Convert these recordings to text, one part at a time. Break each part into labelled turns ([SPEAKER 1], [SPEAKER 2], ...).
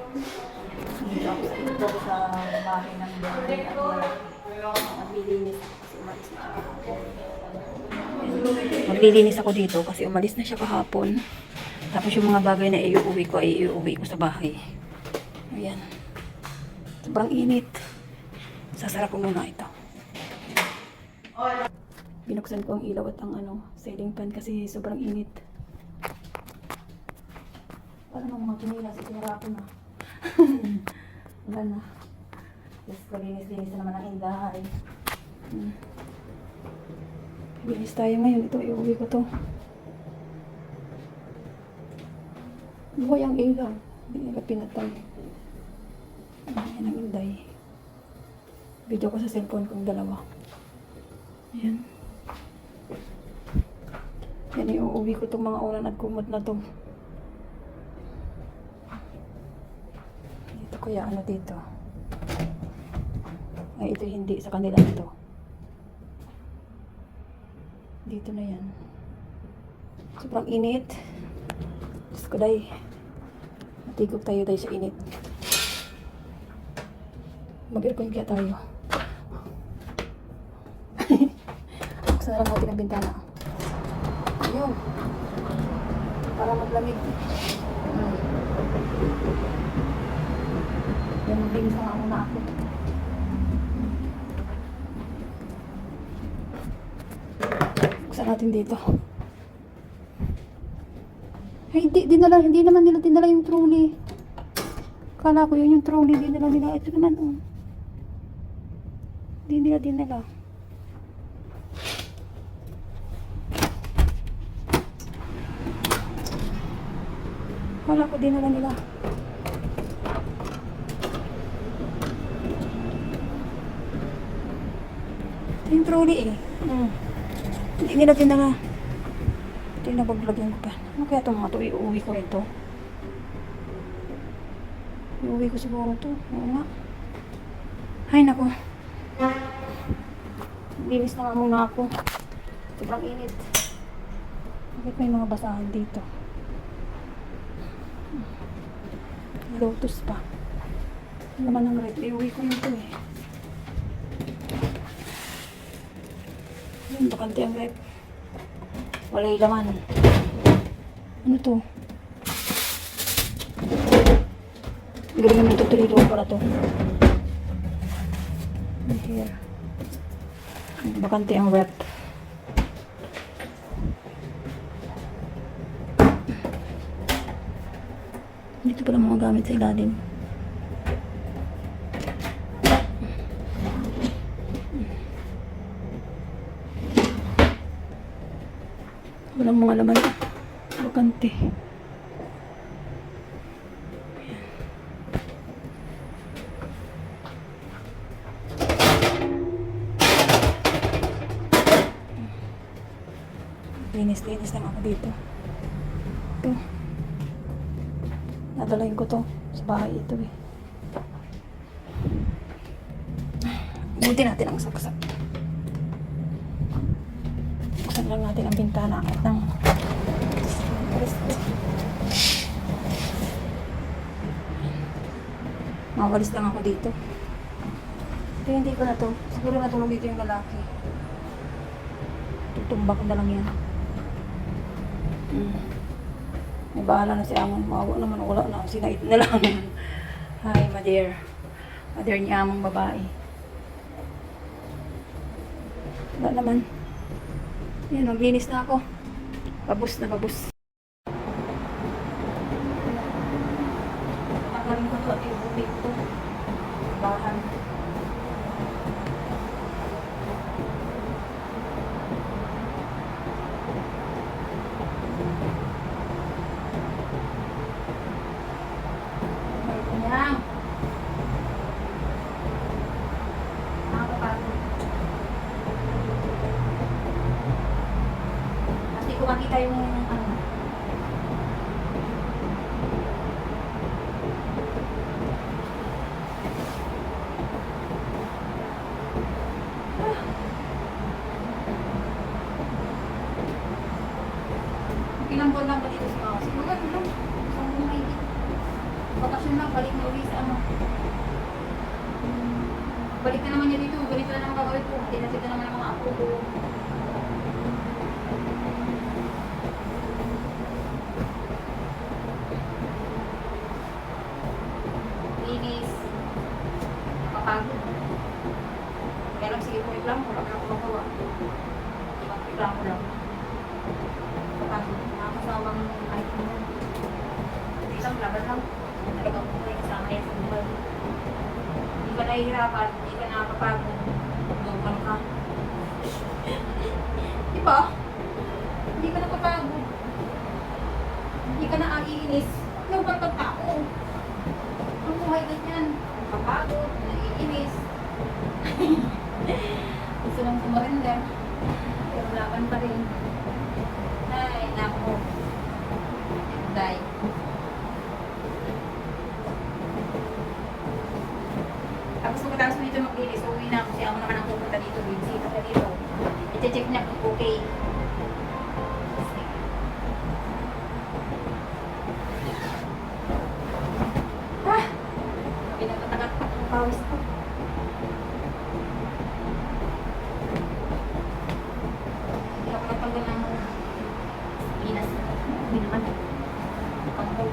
[SPEAKER 1] Dito ako sa bahay ng bahay at wala. Maglilinis kasi umalis na siya kahapon. Maglilinis ako dito kasi umalis na siya kahapon. Tapos yung mga bagay na iuuwi ko ay iuuwi ko sa bahay. Ayan. Sobrang init. Sasara ko muna ito. Binuksan ko ang ilaw at ang ceiling fan kasi sobrang init. Parang mga kinila, sinara ko na. Wala na. Just linis-linis na naman ang indahay. Linis tayo ngayon. Ito, iuwi ko to. Buhay ang ilaw. Hindi nila pinatay. Ayan ang inday. Video ko sa cellphone kong dalawa. Ayan. Yan, iuwi ko itong mga ulan at kumot na to. Dito kaya ano dito? Ay, ito hindi. Sa kanila ito. Dito na yan. Sobrang init. Diyos ko day. Matigog tayo tayo sa init. Mag-aircon kaya tayo. Buksan na lang natin ang bintana. Ayun. Para maglamig. Yan, maglinis na nga muna ako. Buksan natin dito. Ay, hindi naman nila dinala yung trolley. Kala ko yun yung trolley, dinala nila. Ito naman, oh. Hindi nila dinala. Kala ko dinala nila. Ito yung trolley eh. Hindi nila dinala. Ito yung nabablagyan ko pa. Ano kaya itong mga ito? Iuwi ko ito. Iuwi ko siguro ito. Oo nga. Ay, naku. Linis na nga muna ako. Sobrang init. Bakit may mga basahan dito? Lotus pa. Ano naman ang rep? Iuwi ko yun ito eh. Yun, bakante ang rep. Walay laman. Ano to? Galing naman ito. Tulilo para to. Here. Bakante ang rep. Dito pala mga gamit sa ilalim. Walang mga laman. Bakante. Linis-linis lang ako dito. Ito. Nadalayin ko to sa bahay ito eh. Buti natin ang saksak. Buksan lang natin ang bintana at ng mawalis lang ako dito. Ito hindi ko na to. Siguro natulog dito yung lalaki. Tutumbak ko na lang yan. May bahala na si Amang. Mawa naman. Wala na. Sinait na lang. Hi, mother. Mother ni Amang babae. Wala naman. Yan, maglinis na ako. Babus na babus. Tanggalin ko ito at iuwi ko. Bahan. Makita yung ano. Bakasyon lang, balik na uwi sa ano. Balik na naman niya dito, ganito na naman gagawin ko. Tinatid na naman ang mga apo ko. Linis. Nakapagod. Kaya lang sige kung reklamo, wala ka ako magawa. Reklamo lang. Nakapagod. Nakakasamang kahit mo. Hindi lang, laban lang. Talagang kung may kasama yan sa buhay. Hindi ka nahihirapan, hindi ka nakakapagod. Normal ka. Diba? Hindi ka napapagod. Hindi ka naiinis. Normal kang tao. Ang buhay ganyan. Napapagod, naiinis. Gusto lang kumarinder. Pero laban pa rin. Ay, nako. Die. Tapos pagkatapos mo dito maglinis, uwi na ako. Kasi ako naman ang pupunta dito. Bisita ka dito. I-check niya kung okay. Ah! Pinagkatagat pa ang pawis ko. Hindi ako natanggal ng linas. Hindi naman. Pangkol.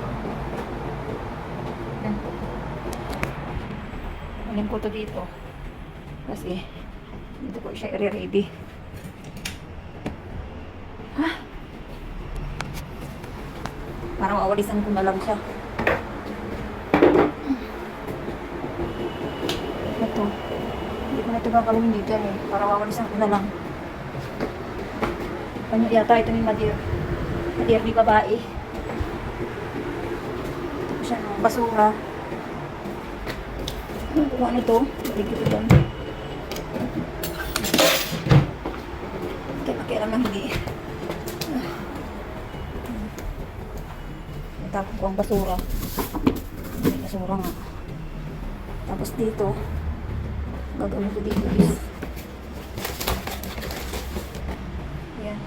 [SPEAKER 1] Alim ko to dito. Kasi dito ko siya i-ready. Ha? Parang awalisan ko na lang siya. Ito. Hindi ko na ito gagawin dito eh. Parang awalisan ko na lang. Kanya yata ito ni Madir. Madir ni babae. Ito ko siya ng basura. Kung ano to, balik ito doon. Kaya pakialam lang hindi. Natapon ko ang basura. May basura nga. Tapos dito, gagawin ko dito is. Ayan.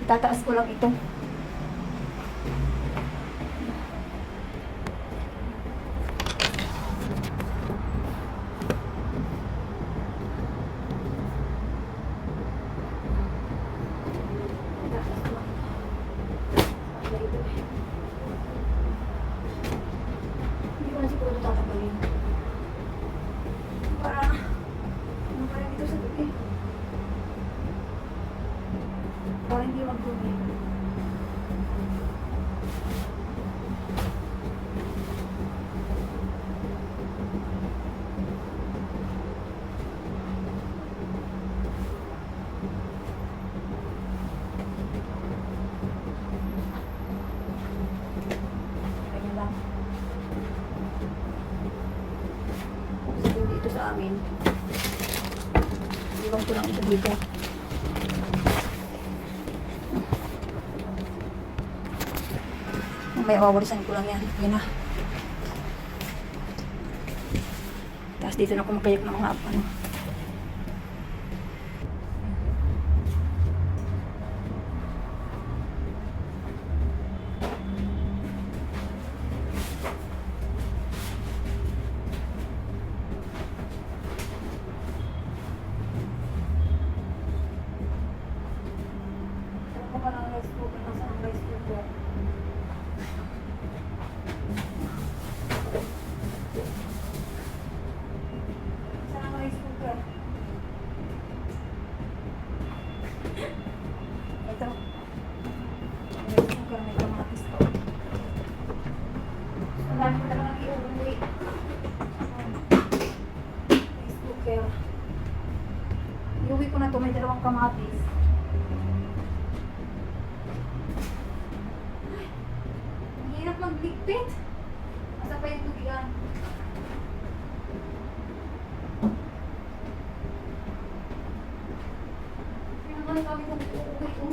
[SPEAKER 1] Itataas ko lang ito. Hindi ko na siguro tatagalin. Para dito sa gabi. Para hindi magdumi. Ganyan lang. Dito sa amin. Iwan ko lang ito dito. May awawalisan ko lang yan. Yan na. Tapos dito na ako magkayak ng mga ano. Iuwi ko na to, may dalawang kamatis. Ay, ang hirap magligpit. Asa pa yung tubigan? Pinagano kami kung uuwi ko.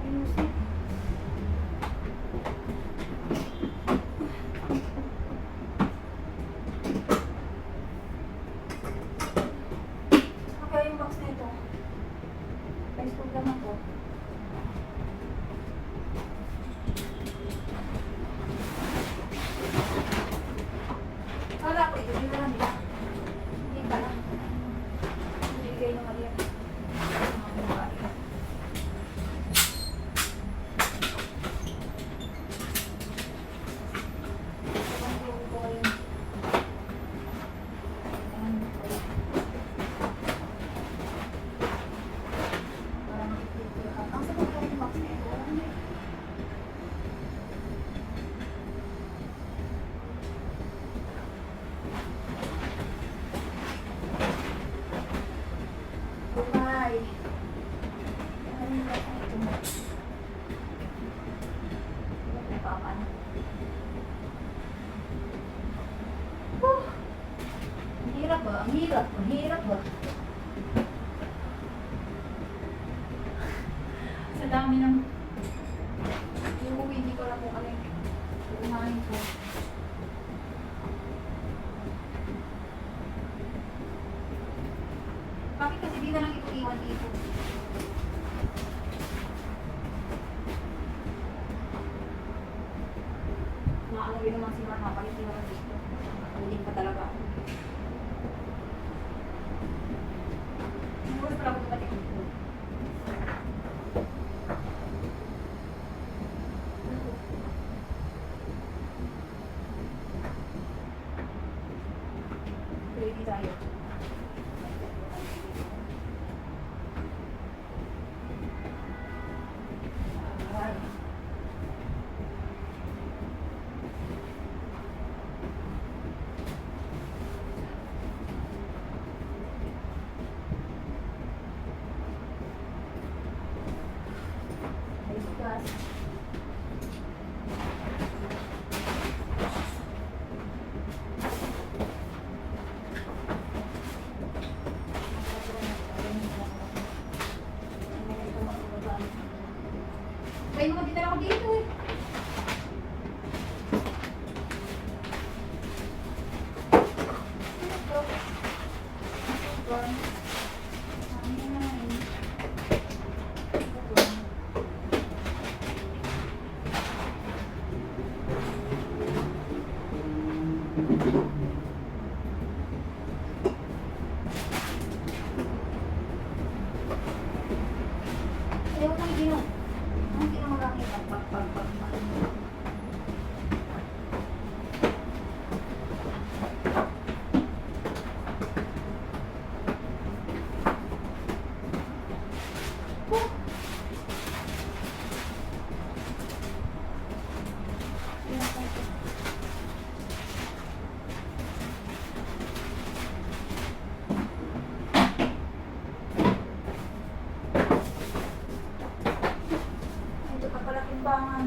[SPEAKER 1] Ayusin. Facebook lang ako. Ang hirap, ang hirap ba? Sa dami ng hindi ko alam kung ano yung uunahin ko. Bakit kasi di na lang ito iwan dito? Naano yun naman si Mama, palit naman dito. Hindi pa talaga. Siguro pala ako pati ko. Ready tayo. May mga dinala ko dito eh. Ayaw nang ginaw. Hindi na magkakita. Pag. Ito pa pala timbangan.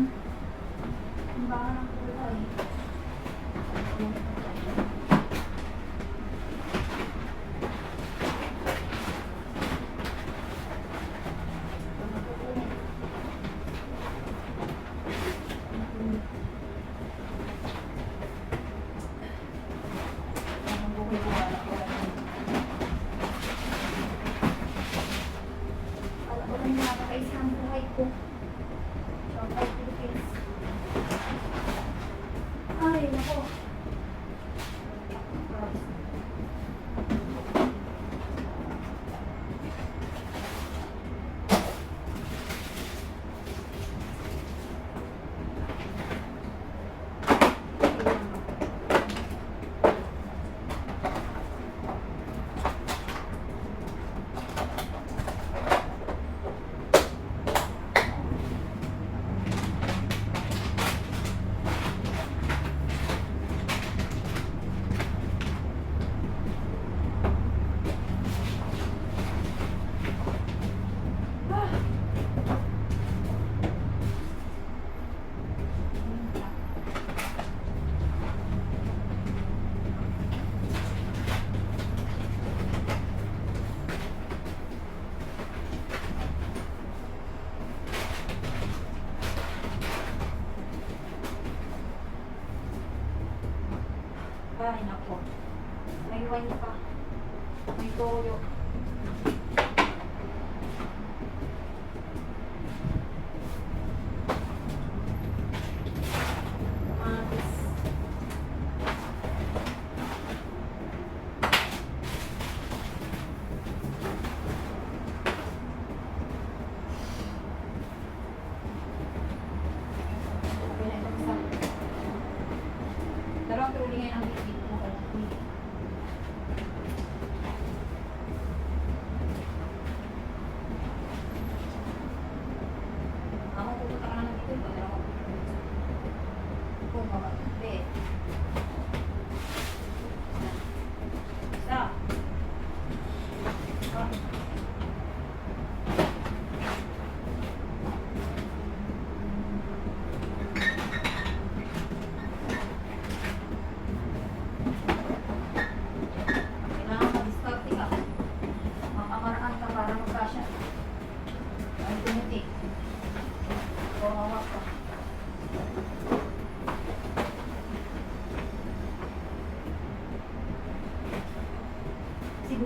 [SPEAKER 1] Timbangan ng kulay. Alam ko lang nakakaisa ang buhay ko. Shout out Philippines. Ay, nako. Ay, nako. May wine pa. May toyo. Kamatis. Okay na ito isa. Dalawang tuloy ngayon ang bibig mo. Ako pupunta ka na dito. Dalawang kung mabagte. Isa.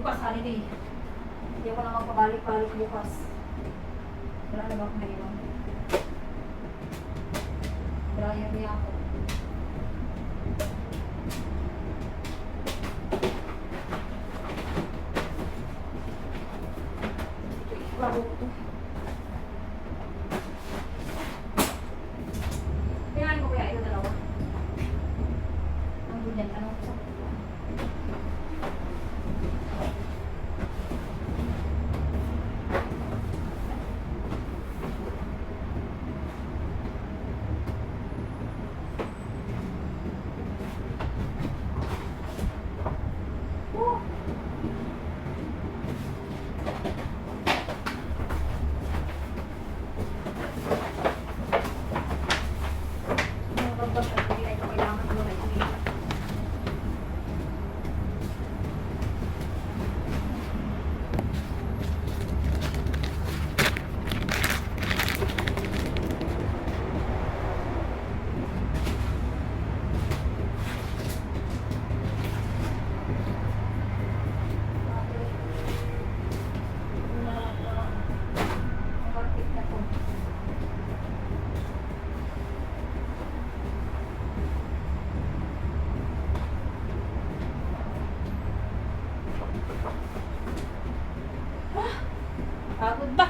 [SPEAKER 1] Bukas, holiday. Hindi ako na magpabalik-balik bukas. Wala na ba akong naiwan? Dryer niya ako. Bago ko to. Kailangan ko kaya ito dalawa. Ang ganyan, anong sa pagod ba?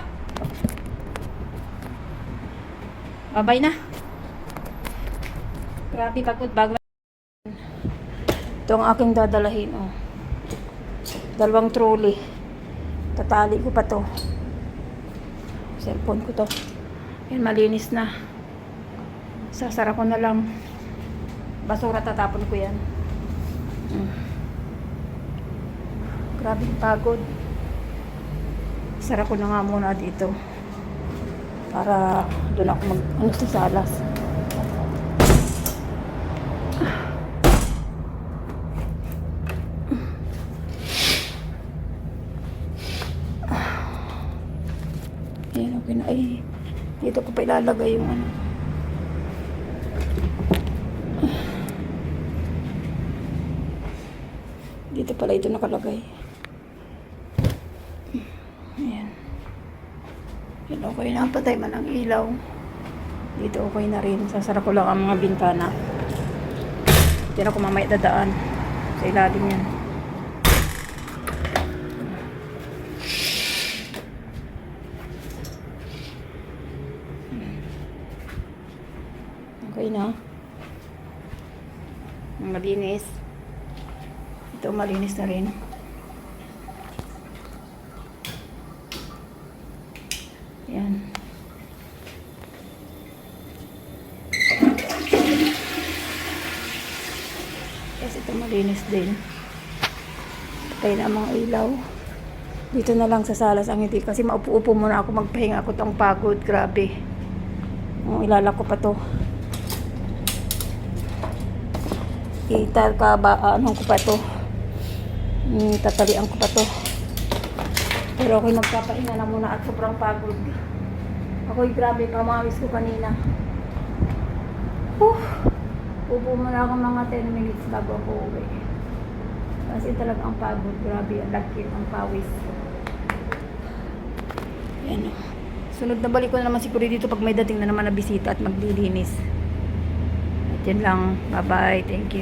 [SPEAKER 1] Babay na. Grabe pagod bago. Ito ang aking dadalahin. Oh. 2 trolley. Tatali ko pa to. Cellphone ko to. Yan, malinis na. Sasara ko na lang. Basura tatapon ko yan. Grabe pagod. Sara ko na nga muna dito para doon ako mag sa salas. Ayan, okay na. Ay, dito ko pa ilalagay yung ano. Dito pala ito nakalagay. Ayan. Yan, okay na. Patay man ang ilaw. Dito okay na rin. Sasara ko lang ang mga bintana. Diyan ako mamaya dadaan. Sa ilalim yan. Okay na. Malinis. Ito malinis na rin. Yan. Yes, ito malinis din. Patay na ang mga ilaw. Dito na lang sa salas ang hindi. Kasi maupo-upo muna ako. Magpahinga ako tong pagod. Grabe. Ilalak ko pa to. Anong ko pa to. Tatalian ko pa to. Pero ako'y magpapahinga na muna at sobrang pagod. Ako'y grabe, pamawis ko kanina. Upo muna ako mga 10 minutes bago ako uwi. Kasi talaga ang pagod. Grabe, ang lagkit, ang pawis. Yan. Sunod na balik ko na naman siguro dito pag may dating na naman na bisita at maglilinis. At yan lang. Bye-bye. Thank you.